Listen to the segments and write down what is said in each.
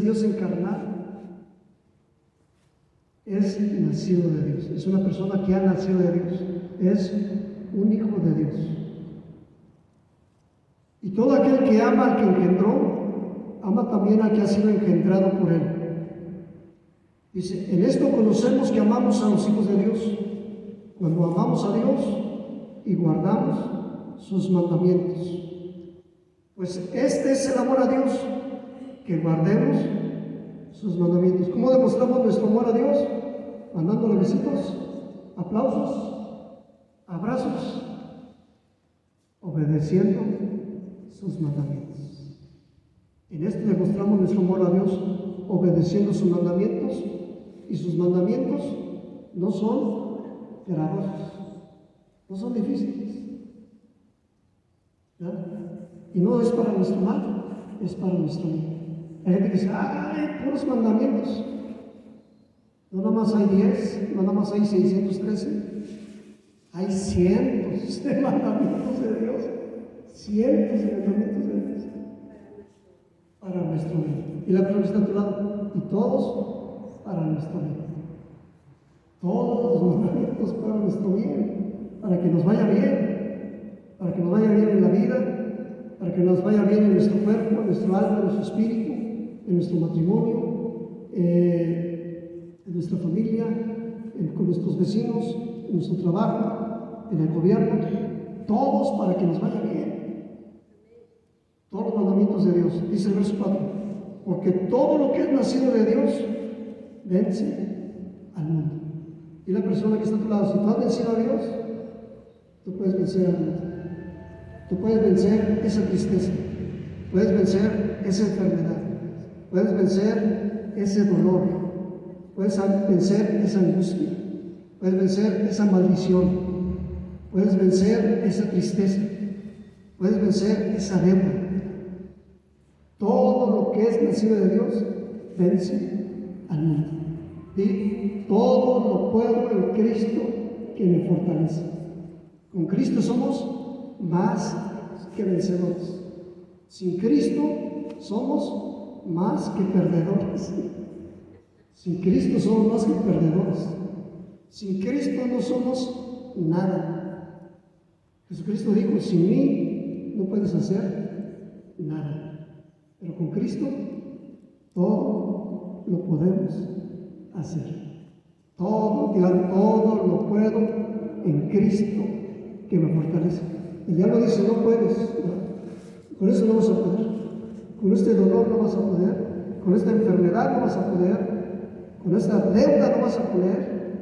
Dios encarnado, es nacido de Dios, es una persona que ha nacido de Dios, es un hijo de Dios. Y todo aquel que ama al que engendró, ama también al que ha sido engendrado por él. Dice, en esto conocemos que amamos a los hijos de Dios, cuando amamos a Dios y guardamos sus mandamientos. Pues este es el amor a Dios, que guardemos sus mandamientos. ¿Cómo demostramos nuestro amor a Dios? Mandándole besitos, aplausos, abrazos, obedeciendo sus mandamientos. En esto demostramos nuestro amor a Dios, obedeciendo sus mandamientos, y sus mandamientos no son gravosos, no son difíciles, ¿verdad? Y no es para nuestro mal, es para nuestro bien. Hay gente que dice, ¡ay, puros mandamientos! No nada más hay 10, no nada más hay 613, hay cientos de mandamientos de Dios, cientos de mandamientos de Dios para nuestro bien. Y la persona está a tu lado, y todos para nuestro bien. Todos los mandamientos para nuestro bien, para que nos vaya bien, para que nos vaya bien en la vida, para que nos vaya bien en nuestro cuerpo, en nuestro alma, en nuestro espíritu, en nuestro matrimonio, en nuestra familia, con nuestros vecinos, en nuestro trabajo, en el gobierno, todos para que nos vaya bien. Todos los mandamientos de Dios, dice el verso 4, porque todo lo que es nacido de Dios vence al mundo. Y la persona que está a tu lado, si tú has vencido a Dios, tú puedes vencer al mundo. Tú puedes vencer esa tristeza, puedes vencer esa enfermedad, puedes vencer ese dolor, puedes vencer esa angustia, puedes vencer esa maldición, puedes vencer esa tristeza, puedes vencer esa deuda. Todo lo que es nacido de Dios vence al mundo. Y todo lo puedo en Cristo que me fortalece. Con Cristo somos más que vencedores. Sin Cristo somos más que perdedores. Sin Cristo somos más que perdedores. Sin Cristo no somos nada. Jesucristo dijo, sin mí no puedes hacer nada. Pero con Cristo todo lo podemos hacer. Todo lo puedo en Cristo que me fortalece. El diablo dice, no puedes, ¿no? Con eso no vas a poder, con este dolor no vas a poder, con esta enfermedad no vas a poder, con esta deuda no vas a poder,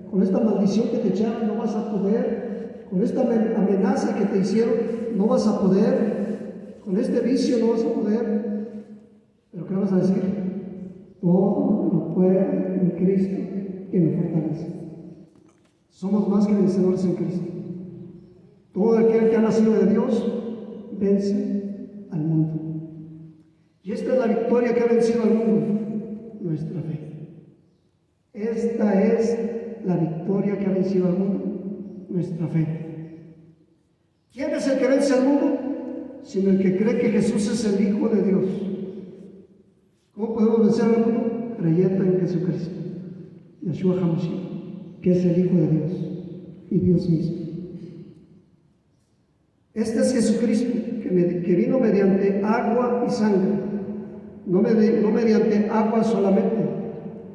con esta maldición que te echaron no vas a poder, con esta amenaza que te hicieron no vas a poder, con este vicio no vas a poder. Pero ¿qué vas a decir? Todo lo puedo en Cristo que me fortalece. Somos más que vencedores en Cristo. Todo aquel que ha nacido de Dios vence al mundo. Y esta es la victoria que ha vencido al mundo, nuestra fe. Esta es la victoria que ha vencido al mundo, nuestra fe. ¿Quién es el que vence al mundo? Sino el que cree que Jesús es el Hijo de Dios. ¿Cómo podemos vencer al mundo? Creyendo en Jesucristo, Yeshua HaMashiach, que es el Hijo de Dios y Dios mismo. Este es Jesucristo, que vino mediante agua y sangre, no mediante agua solamente,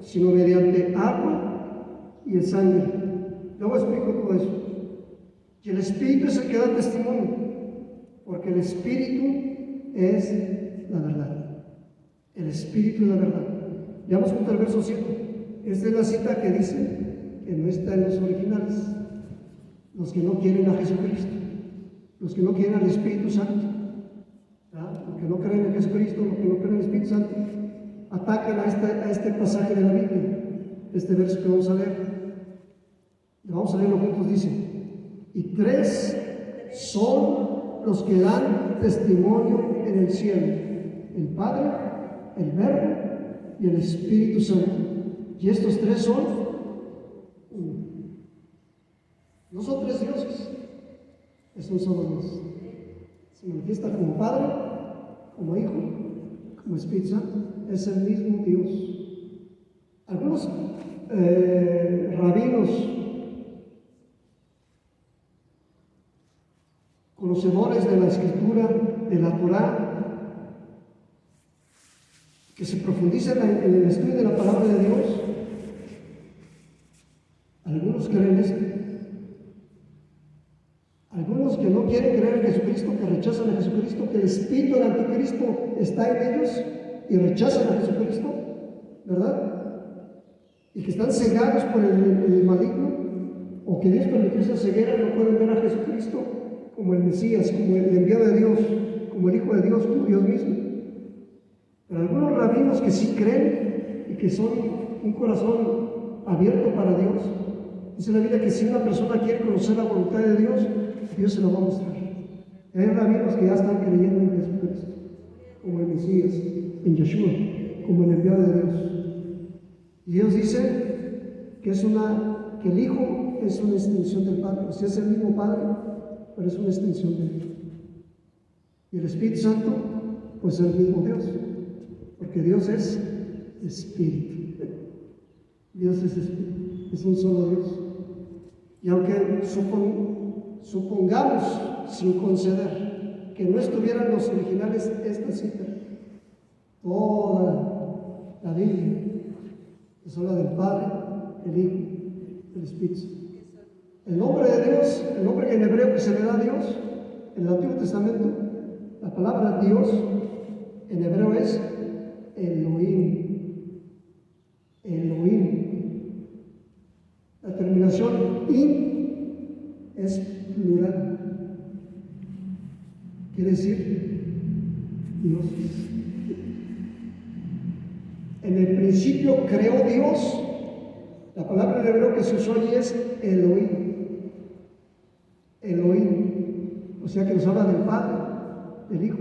sino mediante agua y el sangre. Luego explico todo eso. Y el Espíritu es el que da testimonio, porque el Espíritu es la verdad. El Espíritu es la verdad. Veamos junto al verso 7. Esta es la cita que dice que no está en los originales. Los que no quieren a Jesucristo, los que no quieren al Espíritu Santo, ¿verdad? Los que no creen en Jesucristo, los que no creen en el Espíritu Santo, atacan a este pasaje de la Biblia, este verso que vamos a leer. Vamos a leerlo juntos, dice, y 3 son los que dan testimonio en el cielo, el Padre, el Verbo y el Espíritu Santo. Y estos 3 son uno. No son 3 dioses, es un solo Dios. Se manifiesta como Padre, como Hijo como Espíritu Santo, es el mismo Dios. Algunos rabinos, conocedores de la Escritura, de la Torá, que se profundizan en el estudio de la palabra de Dios, algunos creen esto. Algunos que no quieren creer en Jesucristo, que rechazan a Jesucristo, que el espíritu del anticristo está en ellos y rechazan a Jesucristo, ¿verdad? Y que están cegados por el maligno, o que Dios permitió esa ceguera, no pueden ver a Jesucristo como el Mesías, como el enviado de Dios, como el Hijo de Dios, como Dios mismo. Pero algunos rabinos que sí creen y que son un corazón abierto para Dios, dice la Biblia que si una persona quiere conocer la voluntad de Dios, Dios se lo va a mostrar. Hay rabinos que ya están creyendo en Jesucristo, como el Mesías, en Yeshua, como el enviado de Dios. Y Dios dice que que el Hijo es una extensión del Padre. O sea, es el mismo Padre, pero es una extensión de Él. Y el Espíritu Santo, pues es el mismo Dios, porque Dios es Espíritu. Dios es Espíritu, es un solo Dios. Y aunque supongamos, sin conceder, que no estuvieran los originales esta cita, toda la Biblia es habla del Padre, el Hijo, el Espíritu. El nombre de Dios, el nombre en hebreo que se le da a Dios en el Antiguo Testamento, la palabra Dios en hebreo es Elohim. Elohim. La terminación in es plural. Quiere decir Dios. En el principio creó Dios. La palabra en hebreo que se usó allí es Elohim. Elohim. O sea que nos habla del Padre, del Hijo,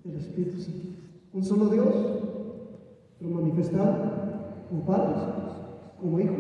del Espíritu Santo. Un solo Dios, pero manifestado como Padre, como Hijo,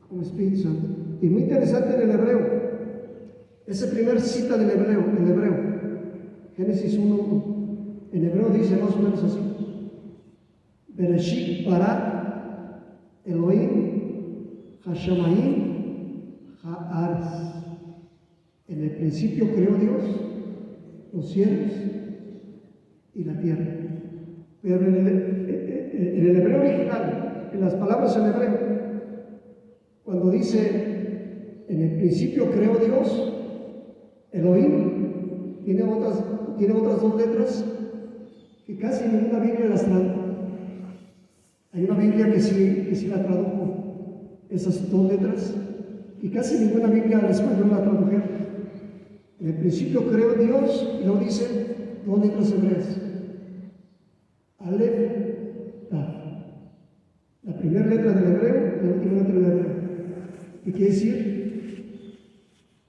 como Espíritu Santo. Y muy interesante en el hebreo, esa primera cita del hebreo, Génesis 1:1, en hebreo dice más o menos así: Bereshit bara Elohim hashamayim haaretz. En el principio creó Dios los cielos y la tierra. Pero en el hebreo original, en las palabras en hebreo, cuando dice en el principio creó Dios, Elohim tiene otras dos letras que casi ninguna Biblia las tradujo. Hay una Biblia que sí la tradujo, esas dos letras, y casi ninguna Biblia al español la tradujeron. En el principio creó Dios, y luego dice dos letras hebreas: Aleph, Taf. La primera letra del hebreo y la última letra del hebreo. ¿Qué quiere decir?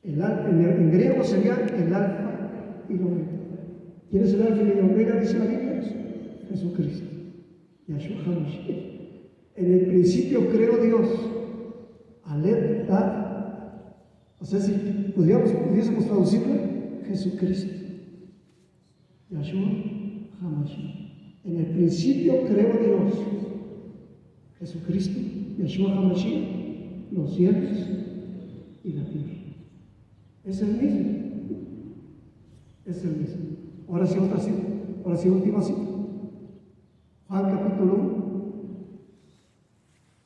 En griego sería el alfa y el omega. ¿Quién es el alfa y el omega? Dice la Biblia: Jesucristo, Yahshua HaMashiach. En el principio creó Dios, Aleph, Taf. O sea, si pudiésemos traducirlo, Jesucristo, Yahshua HaMashiach. En el principio creó Dios, Jesucristo, Yahshua HaMashiach, los cielos y la tierra. Es el mismo. Es el mismo. Ahora sí otra cita. Ahora sí última cita. Juan capítulo 1.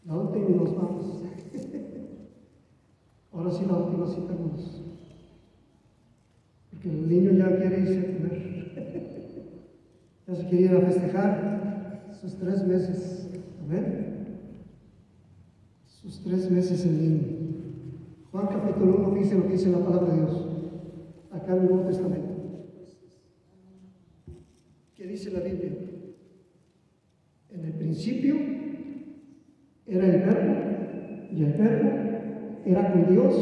La última y nos vamos. Ahora sí la última cita, hermanos. Porque el niño ya quiere irse a comer. Ya se quiere ir a festejar sus 3 meses. Amén. Sus 3 meses el niño. Juan capítulo 1 dice lo que dice la palabra de Dios. Acá en el Nuevo Testamento. ¿Qué dice la Biblia? En el principio era el Verbo, y el Verbo era con Dios,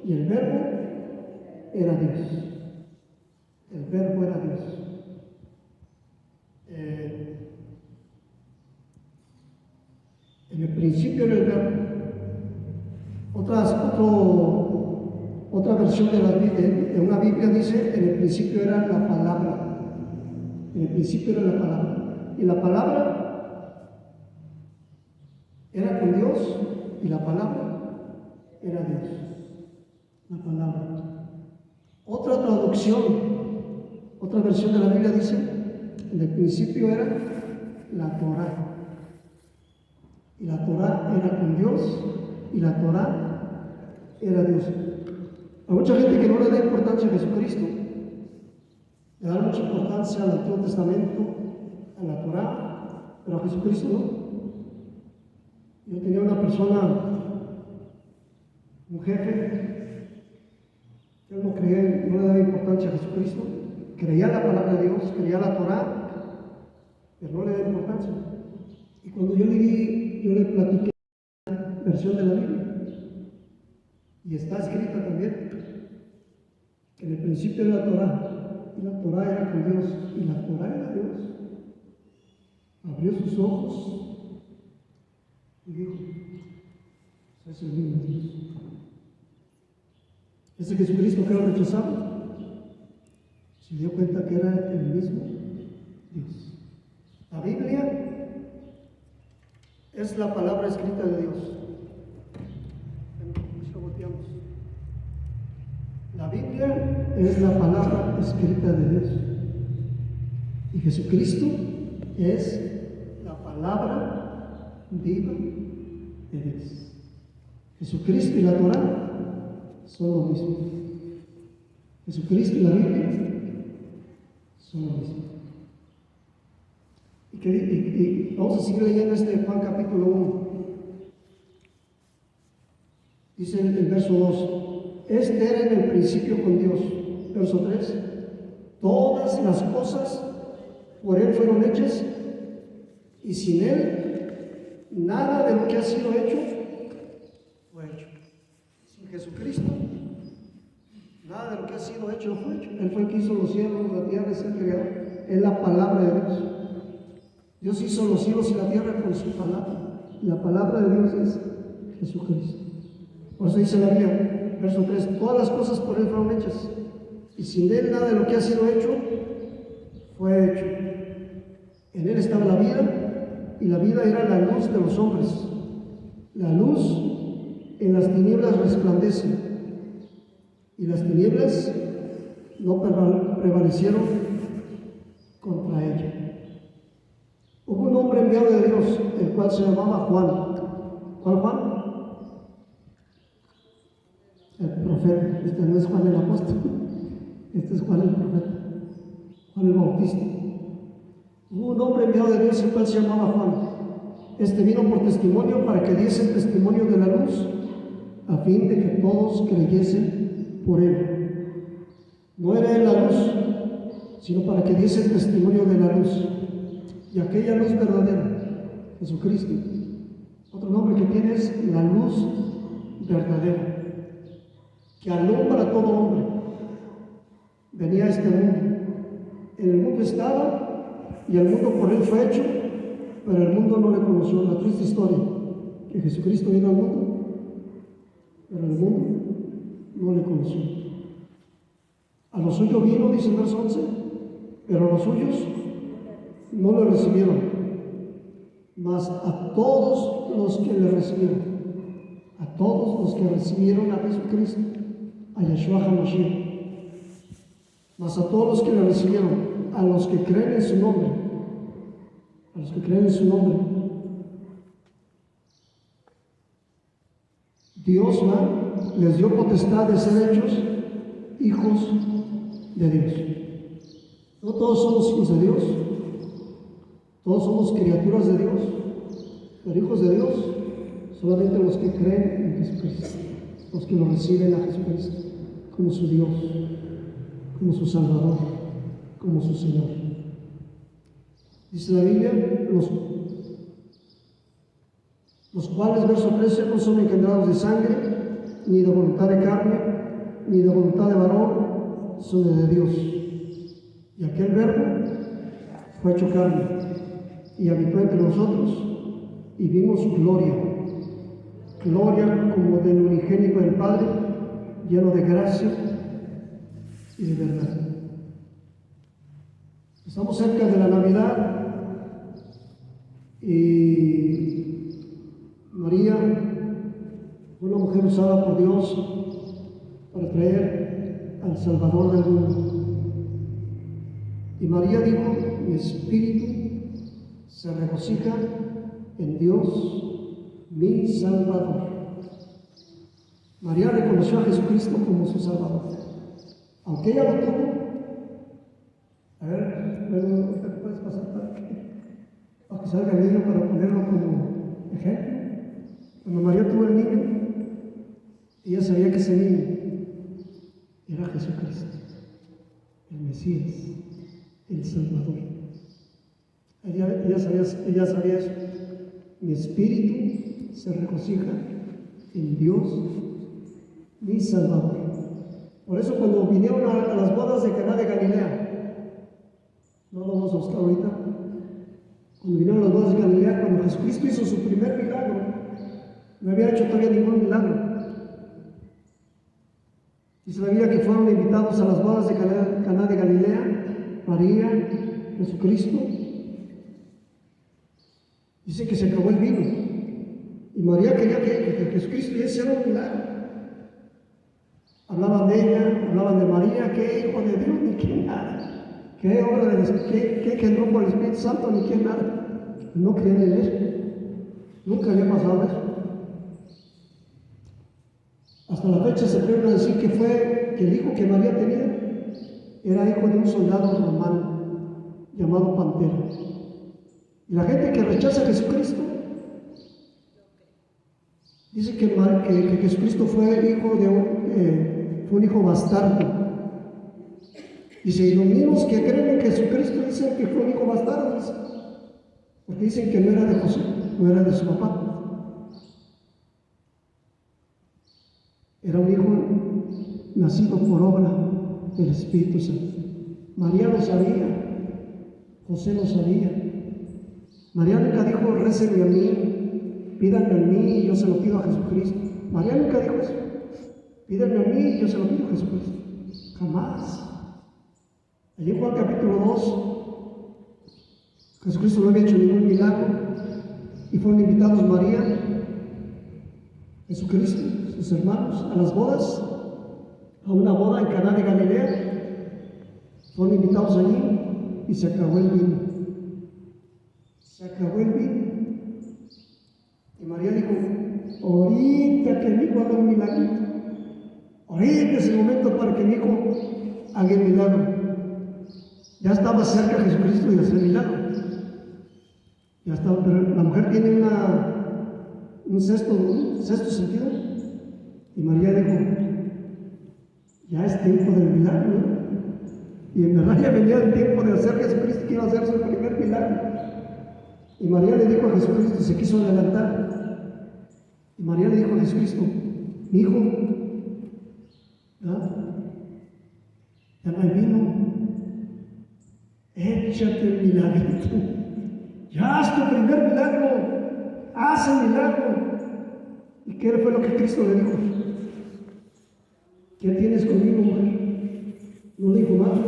y el Verbo era Dios. El Verbo era Dios. En el principio era el Verbo. Otra versión de una Biblia dice: en el principio era la palabra. En el principio era la palabra. Y la palabra era con Dios y la palabra era Dios. La palabra. Otra traducción, otra versión de la Biblia dice, en el principio era la Torá. Y la Torá era con Dios y la Torá era Dios. Hay mucha gente que no le da importancia a Jesucristo, le da mucha importancia al Antiguo Testamento, a la Torá, pero a Jesucristo no. Yo tenía una persona, un jefe, que él no creía, no le daba importancia a Jesucristo, creía la palabra de Dios, creía la Torá, pero no le daba importancia. Y cuando yo le platiqué la versión de la Biblia, y está escrita también, que en el principio era la Torá, y la Torá era con Dios, y la Torá era Dios. Abrió sus ojos y dijo, es el mismo Dios. Ese Jesucristo que era rechazado, se dio cuenta que era el mismo Dios. La Biblia es la palabra escrita de Dios. La Biblia es la palabra escrita de Dios. Y Jesucristo es la palabra viva de Dios. Jesucristo y la Torá son lo mismo. Jesucristo y la Biblia son lo mismo. Y vamos a seguir leyendo Juan capítulo 1. Dice el verso 2. Este era en el principio con Dios. Verso 3. Todas las cosas por Él fueron hechas, y sin Él nada de lo que ha sido hecho fue hecho. Sin Jesucristo nada de lo que ha sido hecho fue hecho. Él fue el que hizo los cielos, la tierra, es el creador. Es la palabra de Dios. Dios hizo los cielos y la tierra con su palabra. Y la palabra de Dios es Jesucristo. Por eso dice la Biblia, verso 3, todas las cosas por Él fueron hechas, y sin Él nada de lo que ha sido hecho fue hecho. En Él estaba la vida, y la vida era la luz de los hombres. La luz en las tinieblas resplandece, y las tinieblas no prevalecieron contra ella. Hubo un hombre enviado de Dios, el cual se llamaba Juan. ¿Cuál Juan? El profeta. Este no es Juan el apóstol, este es Juan el profeta, Juan el Bautista. Hubo un hombre enviado de Dios, el cual se llamaba Juan. Este vino por testimonio, para que diese el testimonio de la luz, a fin de que todos creyesen por él. No era él la luz, sino para que diese el testimonio de la luz. Y aquella luz verdadera, Jesucristo. Otro nombre que tiene es la luz verdadera, que alumbra a todo hombre. Venía a este mundo. En el mundo estaba, y el mundo por él fue hecho, pero el mundo no le conoció. La triste historia, que Jesucristo vino al mundo, pero el mundo no le conoció. A lo suyo vino, dice el verso 11, pero a los suyos no lo recibieron, mas a todos los que le recibieron, a todos los que recibieron a Jesucristo, a Yeshua HaMashiach, mas a todos los que le recibieron, a los que creen en su nombre, a los que creen en su nombre, Dios les dio potestad de ser hechos hijos de Dios. No todos somos hijos de Dios, todos somos criaturas de Dios, pero hijos de Dios solamente los que creen en Jesucristo, los que lo reciben a Jesucristo como su Dios, como su Salvador, como su Señor. Dice la Biblia, los cuales, verso 13, no son engendrados de sangre, ni de voluntad de carne, ni de voluntad de varón, sino de Dios. Y aquel verbo fue hecho carne, y habitó entre nosotros, y vimos su gloria, gloria como del unigénito del Padre, lleno de gracia y de verdad. Estamos cerca de la Navidad y María fue una mujer usada por Dios para traer al Salvador del mundo. Y María dijo: mi espíritu se regocija en Dios, mi Salvador. María reconoció a Jesucristo como su Salvador. Aunque ella lo tuvo, a ver, bueno, ahorita puedes pasar para que salga el niño, para ponerlo como ejemplo. Cuando María tuvo el niño, ella sabía que ese niño era Jesucristo, el Mesías, el Salvador. Ella sabía eso. Mi espíritu se regocija en Dios, mi Salvador. Por eso cuando vinieron a las bodas de Caná de Galilea, no lo vamos a buscar ahorita, cuando vinieron a las bodas de Galilea, cuando Jesucristo hizo su primer milagro, no había hecho todavía ningún milagro. Dice la Biblia que fueron invitados a las bodas de Caná de Galilea, María, Jesucristo. Dice que se acabó el vino. Y María quería que Jesucristo hiciera un milagro. Hablaban de ella, hablaban de María, que hijo de Dios, ni quién nada. Que obra que entró por el Espíritu Santo, ni quién nada. No creían en eso. Nunca había pasado eso. Hasta la fecha se atreve a decir que el hijo que María tenía era hijo de un soldado romano llamado Pantera. Y la gente que rechaza a Jesucristo dice que Jesucristo fue un hijo bastardo. Dice, y los mismos que creen en Jesucristo dicen que fue un hijo bastardo, porque dicen que no era de José, no era de su papá. Era un hijo nacido por obra del Espíritu Santo. María lo sabía, José lo sabía. María nunca dijo: récenme a mí, pídanme a mí y yo se lo pido a Jesucristo. María nunca dijo eso. Pídanme a mí y yo se lo pido a Jesucristo. Jamás. Allí en Juan capítulo 2, Jesucristo no había hecho ningún milagro y fueron invitados María, Jesucristo, sus hermanos, a las bodas, a una boda en Caná de Galilea. Fueron invitados allí y se acabó el vino. Se acabó el vino. Y María dijo: ahorita que mi hijo haga un milagro, ahorita es el momento para que mi hijo haga el milagro. Ya estaba cerca Jesucristo de hacer el milagro. Ya estaba, pero la mujer tiene un sexto sentido. Y María dijo: ya es tiempo del milagro, ¿no? Y en verdad ya venía el tiempo de hacer Jesucristo, que iba a hacer su primer milagro. Y María le dijo a Jesucristo, se quiso adelantar. Y María le dijo a Jesucristo: mi hijo, ya no hay vino, échate el milagrito. Ya haz tu primer milagro, haz el milagro. ¿Y qué fue lo que Cristo le dijo? ¿Qué tienes conmigo, mujer? No le dijo madre.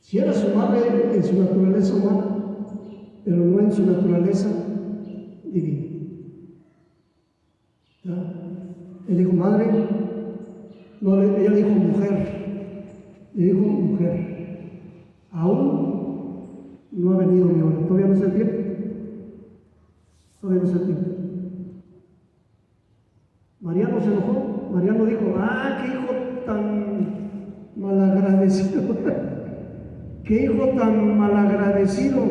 Si era su madre en su naturaleza humana, pero no en su naturaleza divina. ¿Ya? Él dijo madre, no, ella dijo mujer. Le dijo mujer. Aún no ha venido mi hora. Todavía no es el tiempo. Todavía no es el tiempo. María no se enojó. María no dijo: qué hijo tan malagradecido. Qué hijo tan malagradecido.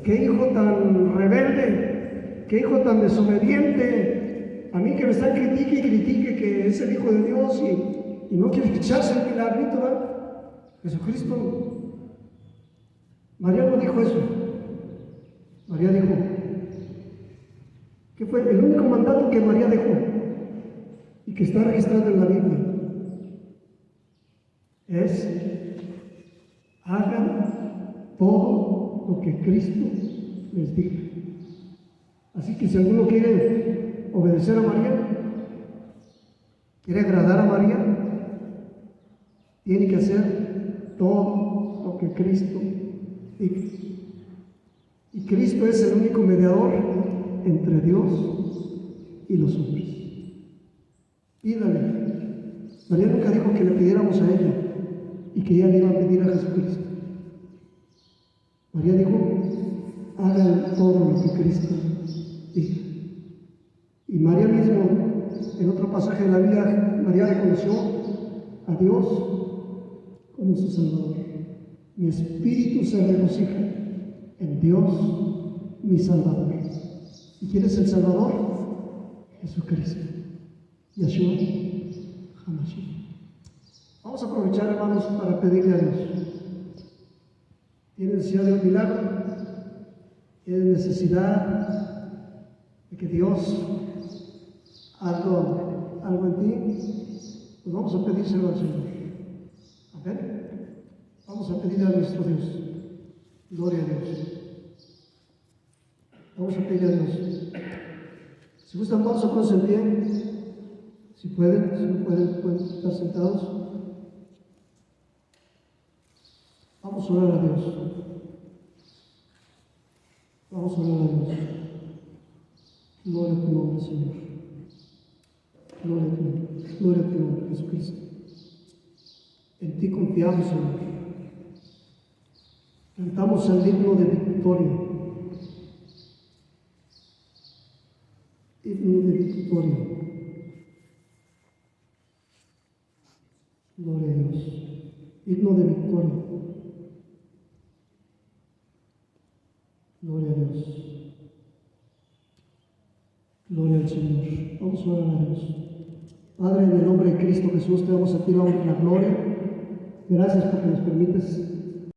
Qué hijo tan rebelde. Qué hijo tan desobediente. A mí que me están critique y critique que es el Hijo de Dios y no quiere echarse el milagrito, ¿verdad? Jesucristo. María no dijo eso. María dijo, ¿qué fue? El único mandato que María dejó y que está registrado en la Biblia es: hagan todo lo que Cristo les diga. Así que si alguno quiere obedecer a María, quiere agradar a María, tiene que hacer todo lo que porque Cristo, y Cristo es el único mediador entre Dios y los hombres. Pídale. María nunca dijo que le pidiéramos a ella y que ella le iba a pedir a Jesucristo. María dijo, hagan todo lo que Cristo diga. Y María mismo, en otro pasaje de la Biblia, María reconoció a Dios como su Salvador. Mi espíritu se regocija en Dios, mi Salvador. ¿Y quién es el Salvador? Jesucristo. Yeshua HaMashiach. Vamos a aprovechar, hermanos, para pedirle a Dios. ¿Tienes necesidad de un milagro? ¿Tienes necesidad de que Dios haga algo en ti? Pues vamos a pedírselo al Señor. Amén. Vamos a pedirle a nuestro Dios. Gloria a Dios. Vamos a pedirle a Dios. Si gustan, vamos a ponerse en pie. Si pueden, si no pueden estar sentados. Vamos a orar a Dios. Vamos a orar a Dios. Gloria a tu nombre, Señor. Gloria a tu nombre. Gloria a tu nombre, Jesucristo. En ti confiamos, Señor. Cantamos el himno de victoria. Himno de victoria. Gloria a Dios. Himno de victoria. Gloria a Dios. Gloria al Señor. Vamos a orar a Dios. Padre, en el nombre de Cristo Jesús, te damos a ti la honra y la gloria. Gracias porque nos permites